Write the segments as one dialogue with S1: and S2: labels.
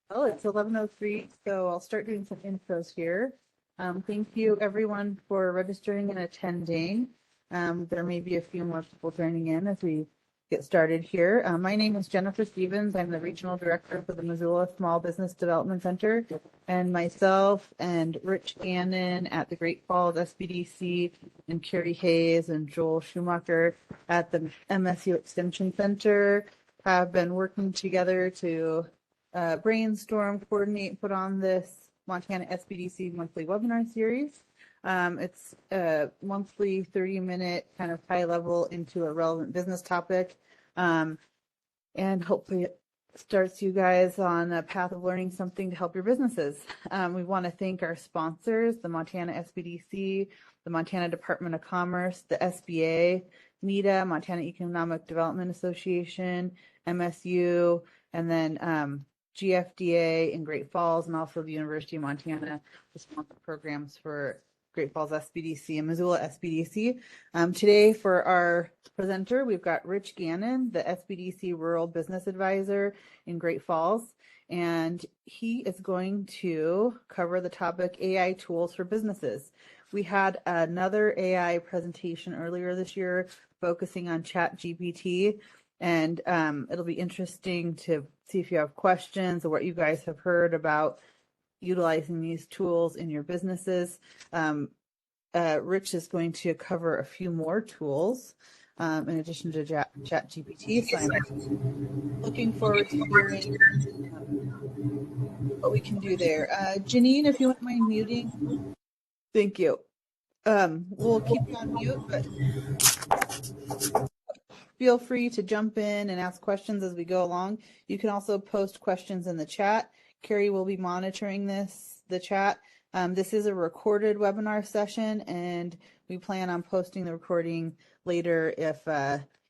S1: Well, it's 11:03, so I'll start doing some intros here. Thank you everyone for registering and attending. There may be a few more people joining in as we get started here. My name is Jennifer Stevens. I'm the Regional Director for the Missoula Small Business Development Center, and myself and Rich Gannon at the Great Falls SBDC and Carrie Hayes and Joel Schumacher at the MSU Extension Center have been working together to brainstorm, coordinate, put on this Montana SBDC monthly webinar series. It's a monthly 30-minute kind of high level into a relevant business topic. And hopefully it starts you guys on a path of learning something to help your businesses. We want to thank our sponsors, the Montana SBDC, the Montana Department of Commerce, the SBA, NEDA, Montana Economic Development Association, MSU, and then GFDA in Great Falls, and also the University of Montana to sponsor programs for Great Falls SBDC and Missoula SBDC. Today for our presenter, we've got Rich Gannon, the SBDC Rural Business Advisor in Great Falls, and he is going to cover the topic AI tools for businesses. We had another AI presentation earlier this year focusing on ChatGPT, and it'll be interesting to see if you have questions or what you guys have heard about utilizing these tools in your businesses. Rich is going to cover a few more tools in addition to ChatGPT. So I'm looking forward to hearing what we can do there. Janine, if you wouldn't mind muting. Thank you. We'll keep you on mute, but feel free to jump in and ask questions as we go along. You can also post questions in the chat. Carrie will be monitoring the chat. This is a recorded webinar session, and we plan on posting the recording later if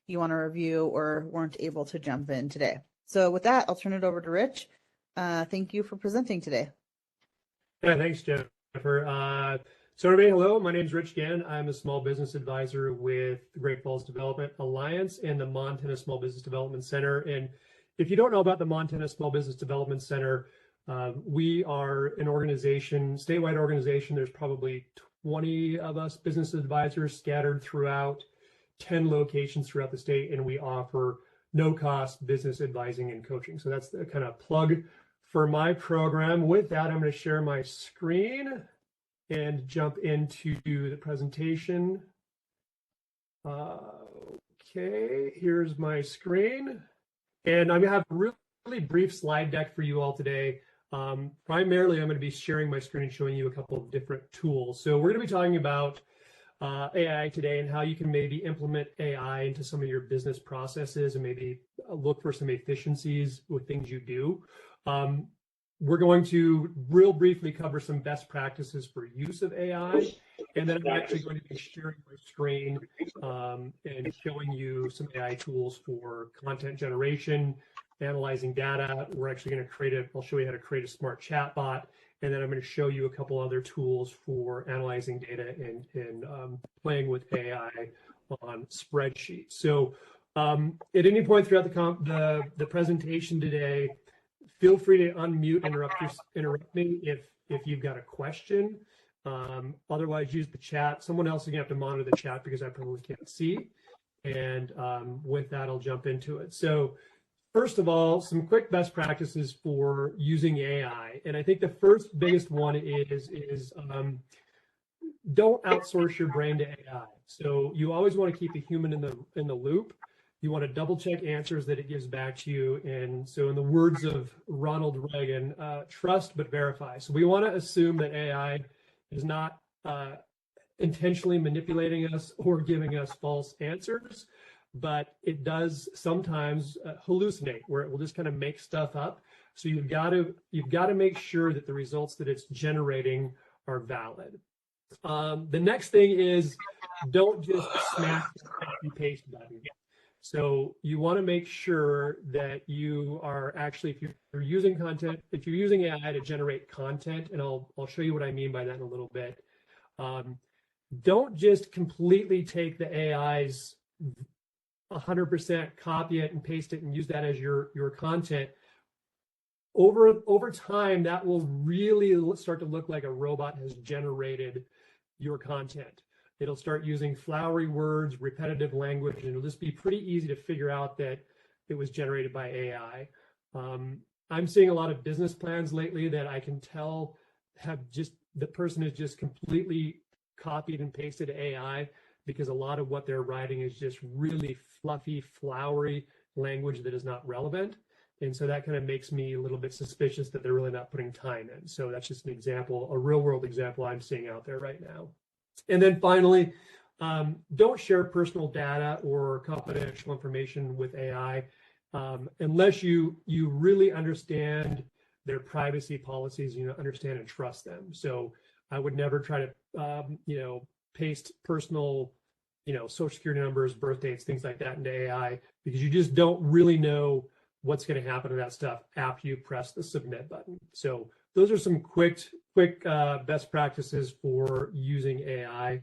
S1: you want to review or weren't able to jump in today. So with that, I'll turn it over to Rich. Thank you for presenting today.
S2: Yeah, thanks, Jennifer. So everybody, hello, my name is Rich Gannon. I'm a small business advisor with the Great Falls Development Alliance and the Montana Small Business Development Center. And if you don't know about the Montana Small Business Development Center, we are an organization, statewide organization. There's probably 20 of us business advisors scattered throughout 10 locations throughout the state, and we offer no-cost business advising and coaching. So that's the kind of plug for my program. With that, I'm going to share my screen and jump into the presentation. Okay, here's my screen. And I'm gonna have a really brief slide deck for you all today. Primarily, I'm gonna be sharing my screen and showing you a couple of different tools. So we're gonna be talking about AI today and how you can maybe implement AI into some of your business processes and maybe look for some efficiencies with things you do. We're going to real briefly cover some best practices for use of AI, and then I'm actually going to be sharing my screen and showing you some AI tools for content generation, analyzing data. We're actually going to I'll show you how to create a smart chatbot, and then I'm going to show you a couple other tools for analyzing data and playing with AI on spreadsheets. So at any point throughout the presentation today, feel free to unmute, interrupt me if you've got a question. Otherwise, use the chat. Someone else is gonna have to monitor the chat because I probably can't see. And with that, I'll jump into it. So first of all, some quick best practices for using AI. And I think the first biggest one is don't outsource your brain to AI. So you always want to keep a human in the loop. You want to double check answers that it gives back to you. And so in the words of Ronald Reagan, trust but verify. So we want to assume that AI is not intentionally manipulating us or giving us false answers, but it does sometimes hallucinate, where it will just kind of make stuff up. So you've got to make sure that the results that it's generating are valid. The next thing is don't just smash the copy paste button. So you want to make sure that you are actually, if you're using AI to generate content, and I'll show you what I mean by that in a little bit. Don't just completely take the AI's 100%, copy it and paste it and use that as your content. over time, that will really start to look like a robot has generated your content. It'll start using flowery words, repetitive language, and it'll just be pretty easy to figure out that it was generated by AI. I'm seeing a lot of business plans lately that I can tell the person has just completely copied and pasted AI, because a lot of what they're writing is just really fluffy, flowery language that is not relevant. And so that kind of makes me a little bit suspicious that they're really not putting time in. So that's just an example, a real world example I'm seeing out there right now. And then finally, don't share personal data or confidential information with AI unless you really understand their privacy policies, understand and trust them. So I would never try to, paste personal, social security numbers, birth dates, things like that into AI, because you just don't really know what's going to happen to that stuff after you press the submit button. So those are some quick best practices for using AI.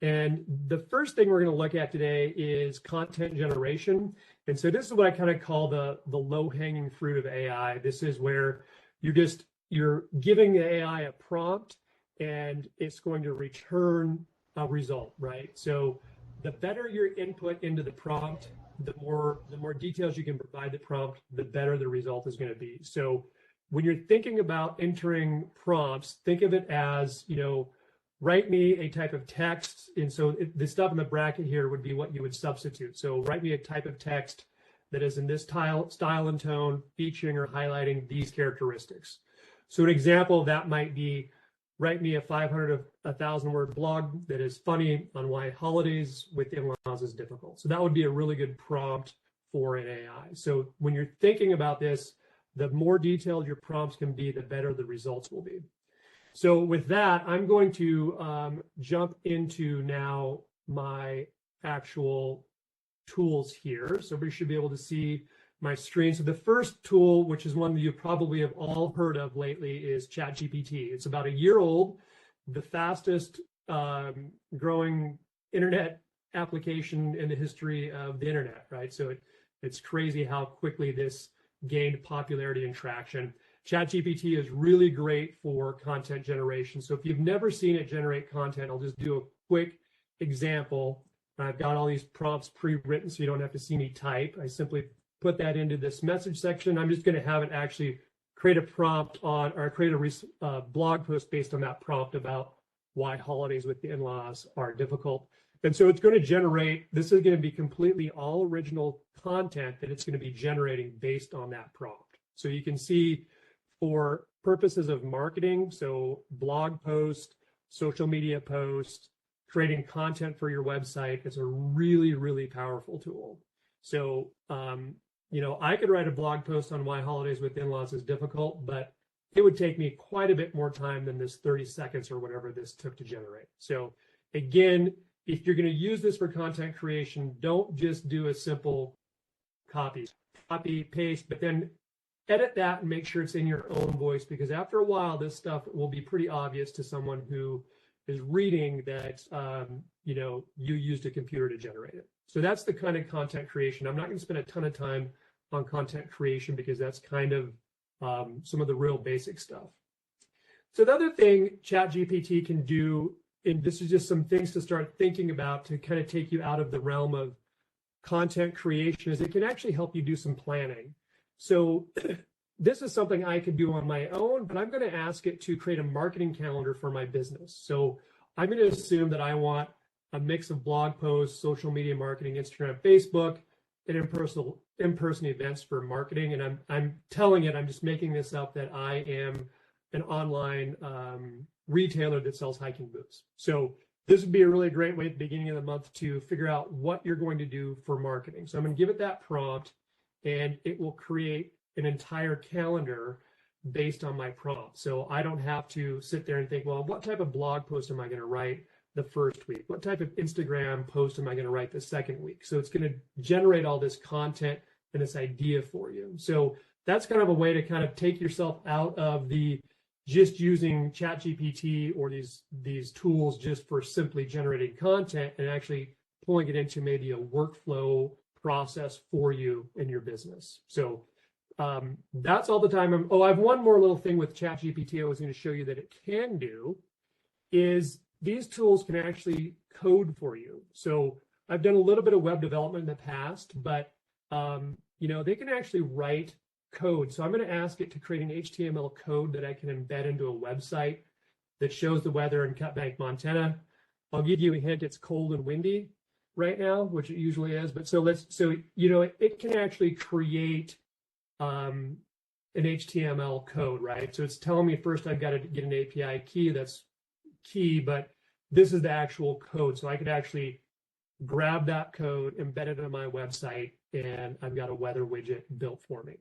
S2: And the first thing we're going to look at today is content generation. And so this is what I kind of call the low-hanging fruit of AI. This is where you're giving the AI a prompt and it's going to return a result, right? So the better your input into the prompt, the more details you can provide the prompt, the better the result is going to be. So when you're thinking about entering prompts, think of it as, write me a type of text. And so the stuff in the bracket here would be what you would substitute. So write me a type of text that is in this style and tone, featuring or highlighting these characteristics. So an example of that might be, write me a 500 to 1,000 word blog that is funny on why holidays with in-laws is difficult. So that would be a really good prompt for an AI. So when you're thinking about this, the more detailed your prompts can be, the better the results will be. So with that, I'm going to jump into now my actual tools here. So we should be able to see my screen. So the first tool, which is one that you probably have all heard of lately, is ChatGPT. It's about a year old, the fastest growing internet application in the history of the internet, right? So it's crazy how quickly this gained popularity and traction. ChatGPT is really great for content generation. So if you've never seen it generate content, I'll just do a quick example. I've got all these prompts pre-written so you don't have to see me type. I simply put that into this message section. I'm just going to have it actually create a prompt on, or create a blog post based on that prompt about why holidays with the in-laws are difficult. And so it's going to generate, this is going to be completely all original content that it's going to be generating based on that prompt. So you can see for purposes of marketing, so blog post, social media post, creating content for your website is a really, really powerful tool. So, I could write a blog post on why holidays with in-laws is difficult, but it would take me quite a bit more time than this 30 seconds or whatever this took to generate. So again, if you're going to use this for content creation, don't just do a simple copy, paste, but then edit that and make sure it's in your own voice, because after a while, this stuff will be pretty obvious to someone who is reading that, you used a computer to generate it. So that's the kind of content creation. I'm not going to spend a ton of time on content creation because that's kind of some of the real basic stuff. So the other thing ChatGPT can do, and this is just some things to start thinking about to kind of take you out of the realm of content creation, is it can actually help you do some planning. So this is something I could do on my own, but I'm going to ask it to create a marketing calendar for my business. So I'm going to assume that I want a mix of blog posts, social media marketing, Instagram, Facebook, and in-person events for marketing. And I'm telling it, I'm just making this up, that I am an online retailer that sells hiking boots. So this would be a really great way at the beginning of the month to figure out what you're going to do for marketing. So I'm going to give it that prompt, and it will create an entire calendar based on my prompt. So I don't have to sit there and think, well, what type of blog post am I going to write the first week? What type of Instagram post am I going to write the second week? So it's going to generate all this content and this idea for you. So that's kind of a way to kind of take yourself out of the just using ChatGPT or these tools just for simply generating content, and actually pulling it into maybe a workflow process for you in your business. So that's all the time. I have one more little thing with ChatGPT I was going to show you that it can do is these tools can actually code for you. So I've done a little bit of web development in the past, but they can actually write code. So I'm going to ask it to create an HTML code that I can embed into a website that shows the weather in Cutbank, Montana. I'll give you a hint, it's cold and windy right now, which it usually is. But it can actually create an HTML code, right? So it's telling me first I've got to get an API key, that's key, but this is the actual code. So I could actually grab that code, embed it on my website, and I've got a weather widget built for me.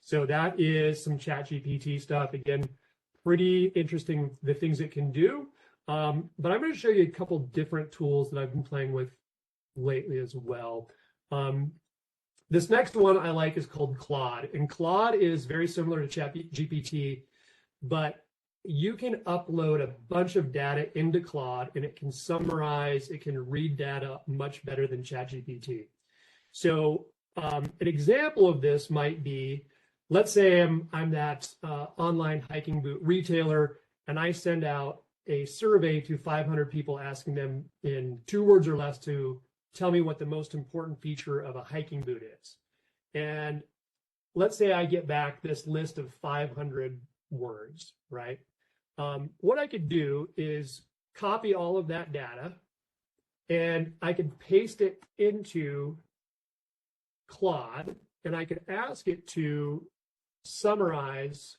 S2: So that is some ChatGPT stuff. Again, pretty interesting, the things it can do. But I'm going to show you a couple different tools that I've been playing with lately as well. This next one I like is called Claude. And Claude is very similar to ChatGPT, but you can upload a bunch of data into Claude and it can summarize, it can read data much better than ChatGPT. So an example of this might be, let's say I'm that online hiking boot retailer and I send out a survey to 500 people asking them in 2 words or less to tell me what the most important feature of a hiking boot is. And let's say I get back this list of 500 words, right? What I could do is copy all of that data and I could paste it into Claude and I could ask it to summarize.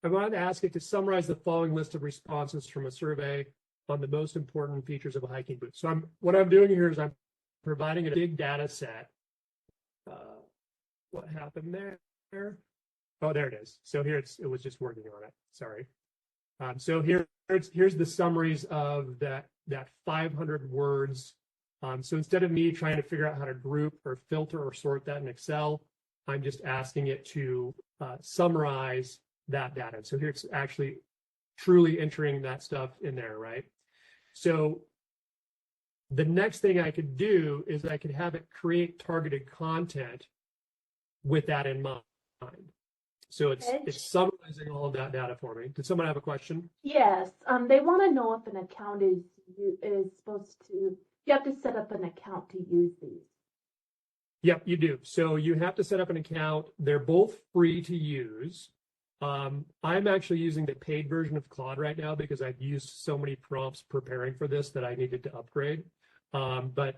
S2: I wanted to ask it to summarize the following list of responses from a survey on the most important features of a hiking boot. So what I'm doing here is I'm providing a big data set. What happened there? Oh, there it is. So here it was just working on it. Sorry. So here's the summaries of that 500 words. So instead of me trying to figure out how to group or filter or sort that in Excel, I'm just asking it to summarize that data. So here it's actually truly entering that stuff in there, right? So the next thing I could do is I could have it create targeted content with that in mind. So it's summarizing all of that data for me. Did someone have a question?
S3: Yes. They want to know if an account is supposed to. You have to set up an account to use these.
S2: Yep, you do. So you have to set up an account. They're both free to use. I'm actually using the paid version of Claude right now because I've used so many prompts preparing for this that I needed to upgrade. But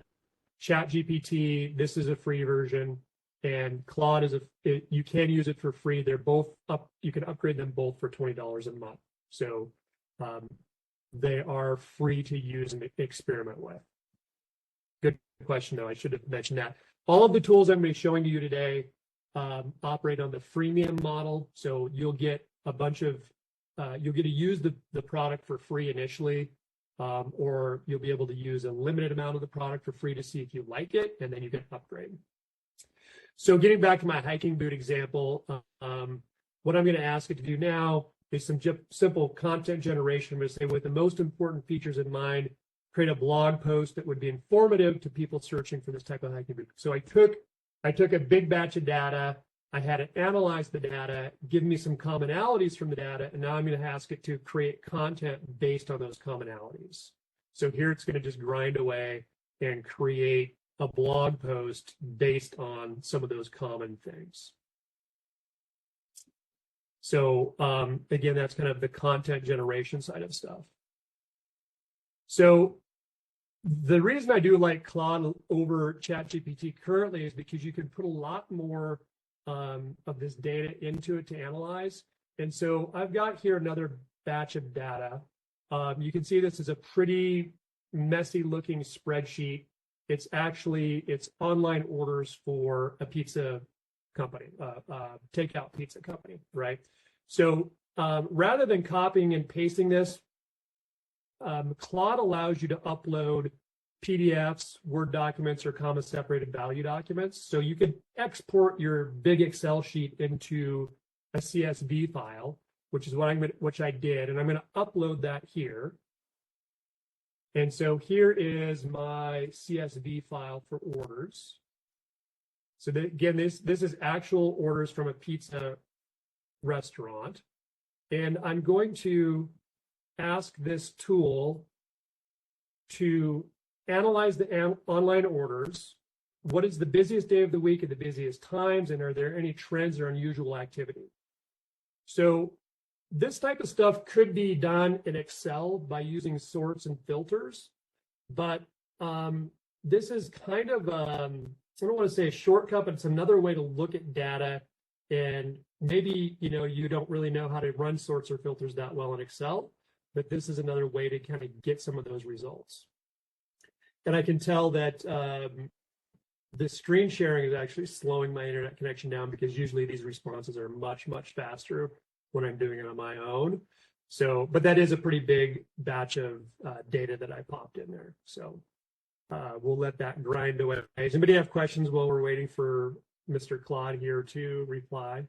S2: ChatGPT, this is a free version, and Claude you can use it for free. They're both up. You can upgrade them both for $20 a month. So they are free to use and experiment with. Good question, though. I should have mentioned that. All of the tools I'm going to be showing you today operate on the freemium model. So you'll get a bunch of, you'll get to use the product for free initially, or you'll be able to use a limited amount of the product for free to see if you like it, and then you can upgrade. So getting back to my hiking boot example, what I'm going to ask it to do now is some simple content generation. I'm going to say, with the most important features in mind, create a blog post that would be informative to people searching for this type of hiking boot. So I took a big batch of data, I had it analyze the data, give me some commonalities from the data, and now I'm going to ask it to create content based on those commonalities. So here it's going to just grind away and create a blog post based on some of those common things. So again, that's kind of the content generation side of stuff. So the reason I do like Claude over ChatGPT currently is because you can put a lot more of this data into it to analyze. And so I've got here another batch of data. You can see this is a pretty messy looking spreadsheet. It's online orders for a pizza company, takeout pizza company, right? So rather than copying and pasting this, Claude allows you to upload PDFs, Word documents, or comma separated value documents. So you could export your big Excel sheet into a CSV file, which is which I did, and I'm going to upload that here. And so here is my CSV file for orders. So that, again, this is actual orders from a pizza restaurant. And I'm going to ask this tool to analyze the online orders. What is the busiest day of the week at the busiest times? And are there any trends or unusual activity? So this type of stuff could be done in Excel by using sorts and filters, but this is kind of, I don't want to say a shortcut, but it's another way to look at data. And maybe, you don't really know how to run sorts or filters that well in Excel, but this is another way to kind of get some of those results. And I can tell that the screen sharing is actually slowing my internet connection down, because usually these responses are much, much faster when I'm doing it on my own. So, but that is a pretty big batch of data that I popped in there. So we'll let that grind away. Does anybody have questions while we're waiting for Mr. Claude here to reply?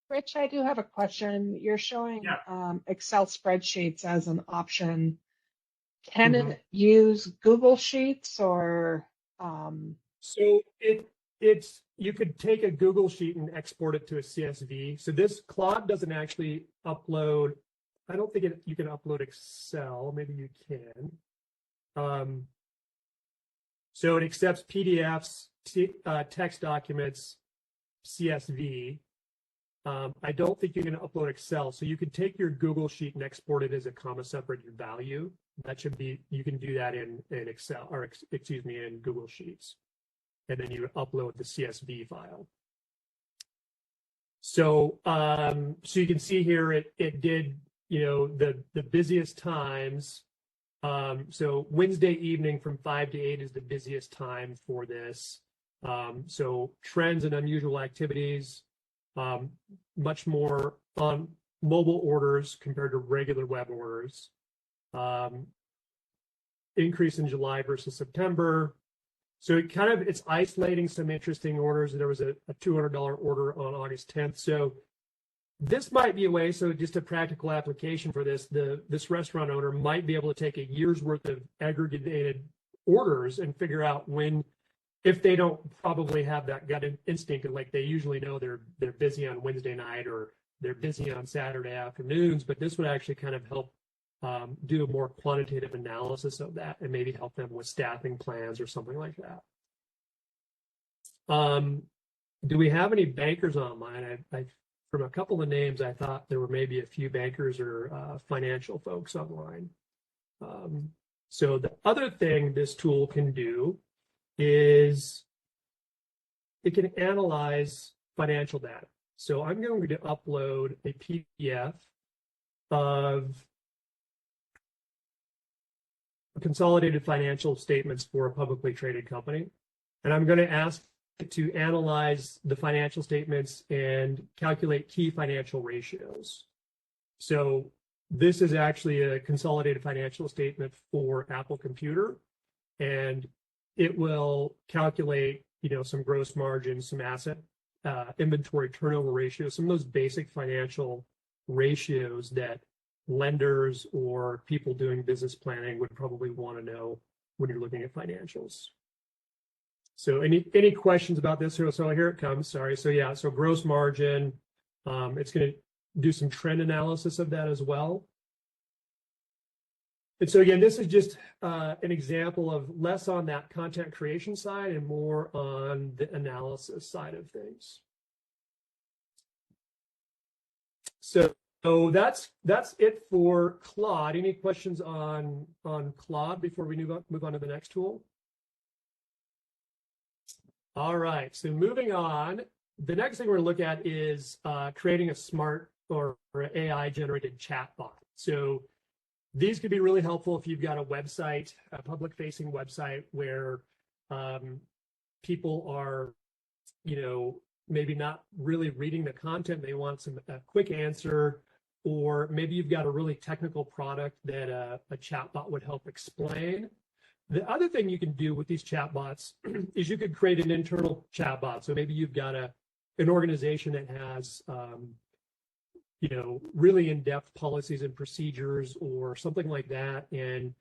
S4: Rich, I do have a question. You're showing Excel spreadsheets as an option. Can it use Google Sheets or?
S2: So you could take a Google Sheet and export it to a CSV. So this Claude doesn't actually upload. I don't think you can upload Excel. Maybe you can. So it accepts PDFs, text documents, CSV. I don't think you can upload Excel. So you could take your Google Sheet and export it as a comma separated value. That should be, you can do that in Excel, or excuse me, in Google Sheets. And then you upload the CSV file. So so you can see here it did, the busiest times. So Wednesday evening from 5 to 8 is the busiest time for this. So trends and unusual activities, much more on mobile orders compared to regular web orders. Increase in July versus September. So it's isolating some interesting orders. There was a $200 order on August 10th. So this might be a way, so just a practical application for this, this restaurant owner might be able to take a year's worth of aggregated orders and figure out when, if they don't probably have that gut instinct, like they usually know they're busy on Wednesday night or they're busy on Saturday afternoons, but this would actually kind of help do a more quantitative analysis of that and maybe help them with staffing plans or something like that. Do we have any bankers online? From a couple of names, I thought there were maybe a few bankers or financial folks online. So the other thing this tool can do is it can analyze financial data. So I'm going to upload a PDF of consolidated financial statements for a publicly traded company. And I'm going to ask it to analyze the financial statements and calculate key financial ratios. So this is actually a consolidated financial statement for Apple Computer, and it will calculate, some gross margins, some asset inventory turnover ratios, some of those basic financial ratios that lenders or people doing business planning would probably want to know when you're looking at financials. So any questions about this? So here it comes. Sorry. So yeah, so gross margin, it's going to do some trend analysis of that as well. And so again, this is just an example of less on that content creation side and more on the analysis side of things. So that's it for Claude. Any questions on Claude before we move on to the next tool? All right, so moving on, the next thing we're going to look at is creating a smart or AI-generated chatbot. So these could be really helpful if you've got a website, a public-facing website where people are, maybe not really reading the content. They want a quick answer, or maybe you've got a really technical product that a chatbot would help explain. The other thing you can do with these chatbots is you could create an internal chatbot. So maybe you've got an organization that has, really in-depth policies and procedures or something like that. And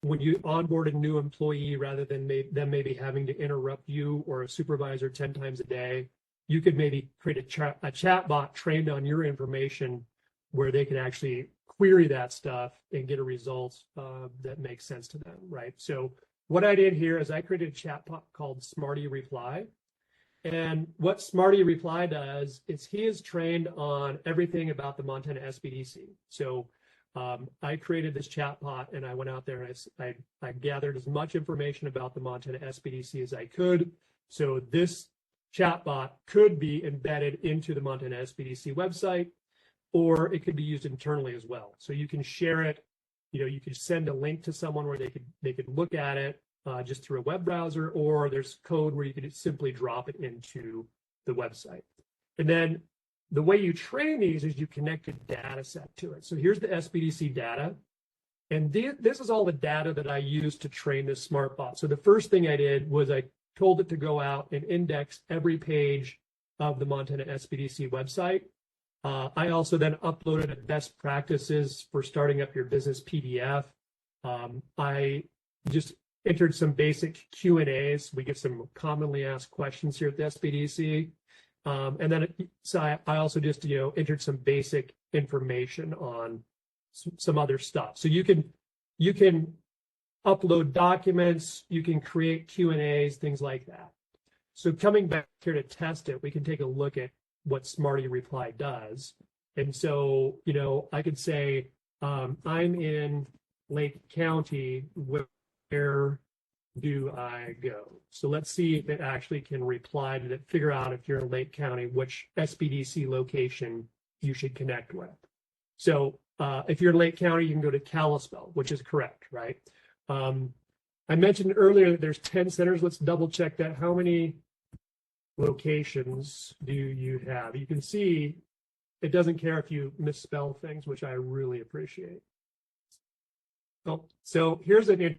S2: when you onboard a new employee, rather than them maybe having to interrupt you or a supervisor 10 times a day, you could maybe create a chat bot trained on your information where they can actually query that stuff and get a result that makes sense to them, right? So what I did here is I created a chat bot called Smarty Reply. And what Smarty Reply does is he is trained on everything about the Montana SBDC. So I created this chatbot, and I went out there and I gathered as much information about the Montana SBDC as I could. So this chatbot could be embedded into the Montana SBDC website, or it could be used internally as well. So you can share it. You could send a link to someone where they could look at it just through a web browser, or there's code where you could simply drop it into the website. And then the way you train these is you connect a data set to it. So here's the SBDC data. And this is all the data that I used to train this smart bot. So the first thing I did was I told it to go out and index every page of the Montana SBDC website. I also then uploaded a best practices for starting up your business PDF. I just entered some basic Q&As. We get some commonly asked questions here at the SBDC. And then I also just, entered some basic information on some other stuff. So you can upload documents, you can create Q&As, things like that. So coming back here to test it, we can take a look at what Smarty Reply does. And so, I could say, I'm in Lake County, where do I go? So let's see if it actually can reply to it, figure out if you're in Lake County, which SBDC location you should connect with. So if you're in Lake County, you can go to Kalispell, which is correct, right? I mentioned earlier that there's 10 centers. Let's double check that. How many locations do you have? You can see it doesn't care if you misspell things, which I really appreciate. Oh, so here's an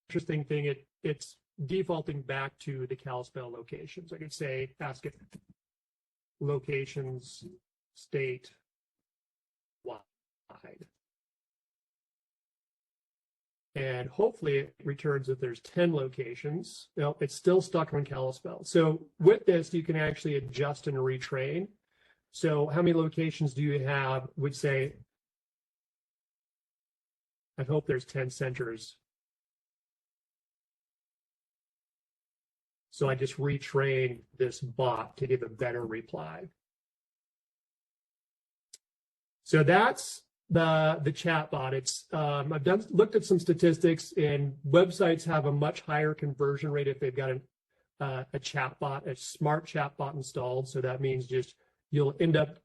S2: interesting thing. It's defaulting back to the Kalispell locations. I could say, ask it locations state wide. And hopefully it returns that there's 10 locations. No, it's still stuck on Kalispell. So with this, you can actually adjust and retrain. So how many locations do you have? Would say, I hope there's 10 centers. So I just retrained this bot to give a better reply. So that's the chat bot. It's I've looked at some statistics, and websites have a much higher conversion rate if they've got a chat bot, a smart chat bot installed. So that means just you'll end up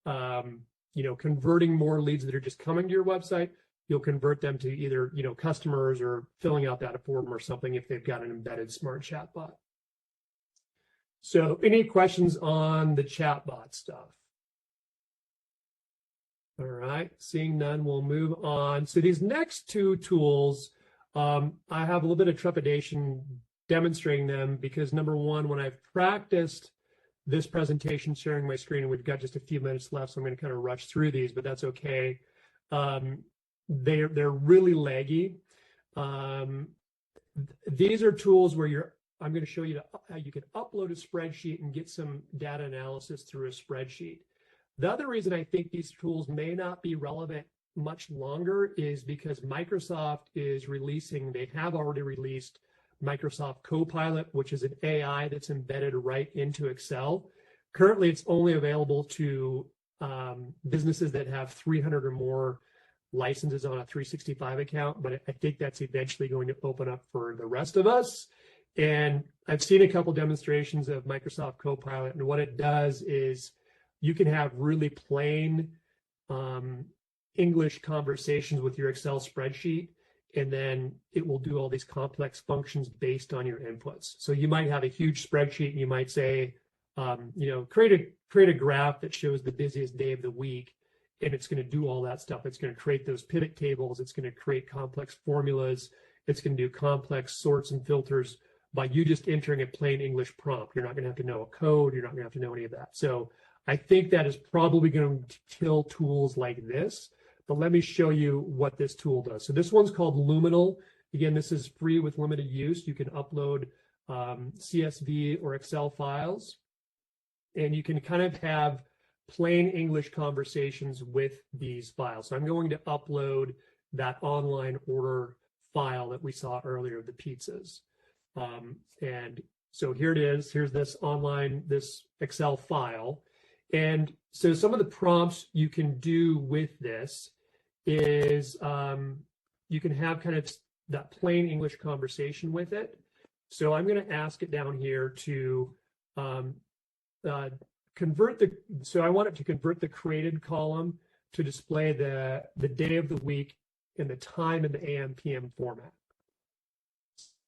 S2: converting more leads that are just coming to your website. You'll convert them to either customers or filling out that form or something if they've got an embedded smart chat bot. So any questions on the chat bot stuff? All right, seeing none, we'll move on. So these next two tools, I have a little bit of trepidation demonstrating them because number one, when I've practiced this presentation, sharing my screen, and we've got just a few minutes left, so I'm going to kind of rush through these, but that's okay. They're really laggy. These are tools where I'm going to show you how you can upload a spreadsheet and get some data analysis through a spreadsheet. The other reason I think these tools may not be relevant much longer is because Microsoft is releasing, they have already released Microsoft Copilot, which is an AI that's embedded right into Excel. Currently, it's only available to businesses that have 300 or more licenses on a 365 account, but I think that's eventually going to open up for the rest of us. And I've seen a couple demonstrations of Microsoft Copilot, and what it does is you can have really plain English conversations with your Excel spreadsheet, and then it will do all these complex functions based on your inputs. So you might have a huge spreadsheet, and you might say, create a graph that shows the busiest day of the week, and it's going to do all that stuff. It's going to create those pivot tables. It's going to create complex formulas. It's going to do complex sorts and filters by you just entering a plain English prompt. You're not going to have to know a code. You're not going to have to know any of that. So I think that is probably going to kill tools like this, but let me show you what this tool does. So this one's called Luminal. Again, this is free with limited use. You can upload CSV or Excel files, and you can kind of have plain English conversations with these files. So I'm going to upload that online order file that we saw earlier of the pizzas. And so here it is. Here's this Excel file. And so some of the prompts you can do with this is you can have kind of that plain English conversation with it. So I'm going to ask it down here to so I want it to convert the created column to display the day of the week and the time in the AM PM format.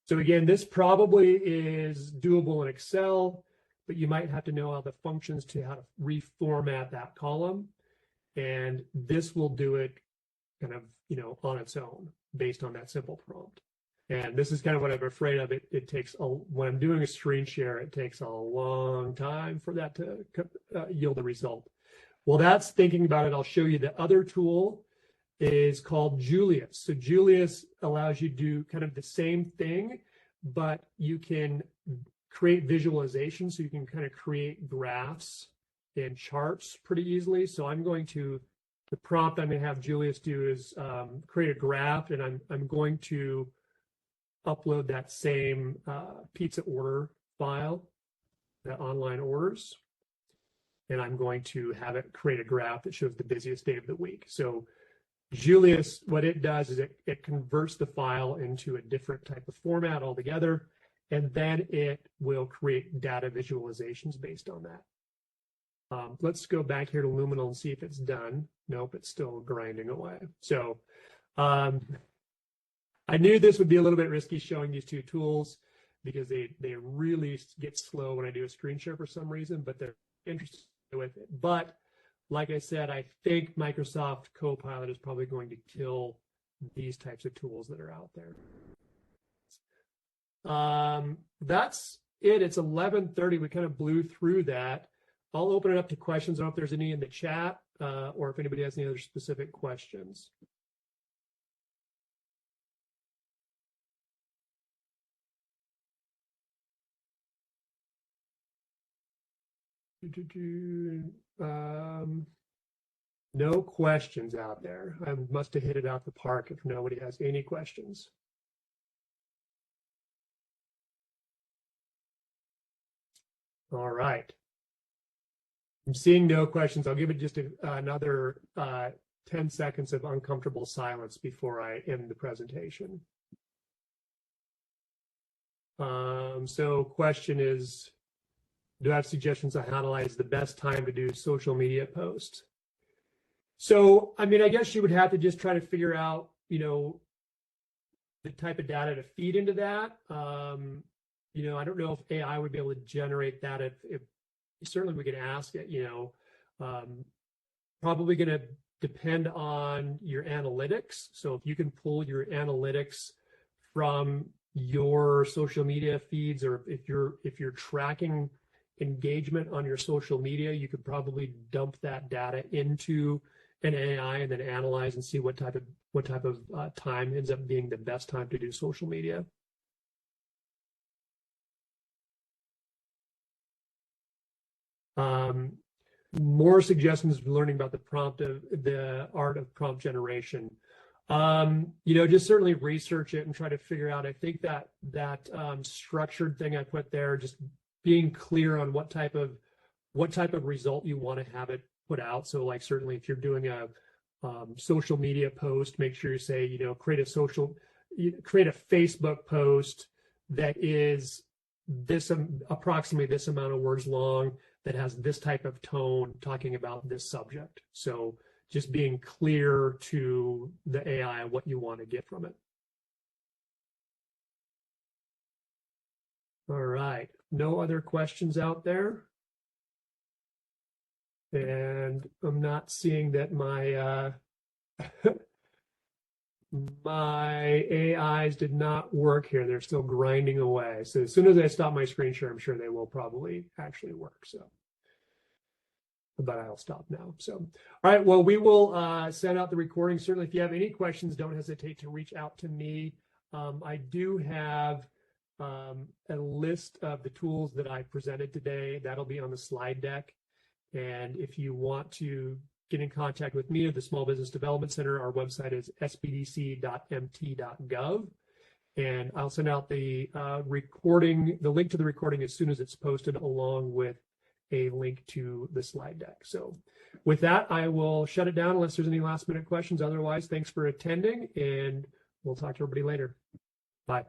S2: So again, this probably is doable in Excel, but you might have to know all the functions to how to reformat that column. And this will do it kind of, on its own based on that simple prompt. And this is kind of what I'm afraid of. It takes, when I'm doing a screen share, it takes a long time for that to yield a result. Well, that's thinking about it. I'll show you the other tool is called Julius. So Julius allows you to do kind of the same thing, but you can create visualizations. So you can kind of create graphs and charts pretty easily. So I'm going to, the prompt I'm going to have Julius do is create a graph, and I'm going to upload that same pizza order file, the online orders, and I'm going to have it create a graph that shows the busiest day of the week. So Julius, what it does is it converts the file into a different type of format altogether, and then it will create data visualizations based on that. Let's go back here to Luminal and see if it's done. Nope, it's still grinding away. So I knew this would be a little bit risky showing these two tools because they really get slow when I do a screen share for some reason, but they're interested with it. But like I said, I think Microsoft Copilot is probably going to kill these types of tools that are out there. That's it. It's 11:30. We kind of blew through that. I'll open it up to questions. I don't know if there's any in the chat or if anybody has any other specific questions. No questions out there. I must have hit it out the park if nobody has any questions. All right. I'm seeing no questions. I'll give it just another 10 seconds of uncomfortable silence before I end the presentation. So question is, do I have suggestions on how to analyze the best time to do social media posts? So, I mean, I guess you would have to just try to figure out, the type of data to feed into that. I don't know if AI would be able to generate that. If certainly we could ask it, probably going to depend on your analytics. So if you can pull your analytics from your social media feeds, or if you're tracking engagement on your social media, you could probably dump that data into an AI and then analyze and see what type of time ends up being the best time to do social media. More suggestions for learning about the art of prompt generation. Just certainly research it and try to figure out. I think that structured thing I put there, just being clear on what type of result you want to have it put out. So like certainly if you're doing a social media post, make sure you say, create a Facebook post that is approximately this amount of words long, that has this type of tone talking about this subject. So just being clear to the AI what you want to get from it. All right, no other questions out there. And I'm not seeing that my my AIs did not work here. They're still grinding away. So as soon as I stop my screen share, I'm sure they will probably actually work. So, but I'll stop now. So, all right. Well, we will send out the recording. Certainly, if you have any questions, don't hesitate to reach out to me. I do have a list of the tools that I presented today. That'll be on the slide deck. And if you want to get in contact with me or the Small Business Development Center, our website is sbdc.mt.gov. And I'll send out the recording, the link to the recording as soon as it's posted, along with a link to the slide deck. So with that, I will shut it down unless there's any last minute questions. Otherwise, thanks for attending, and we'll talk to everybody later. Bye.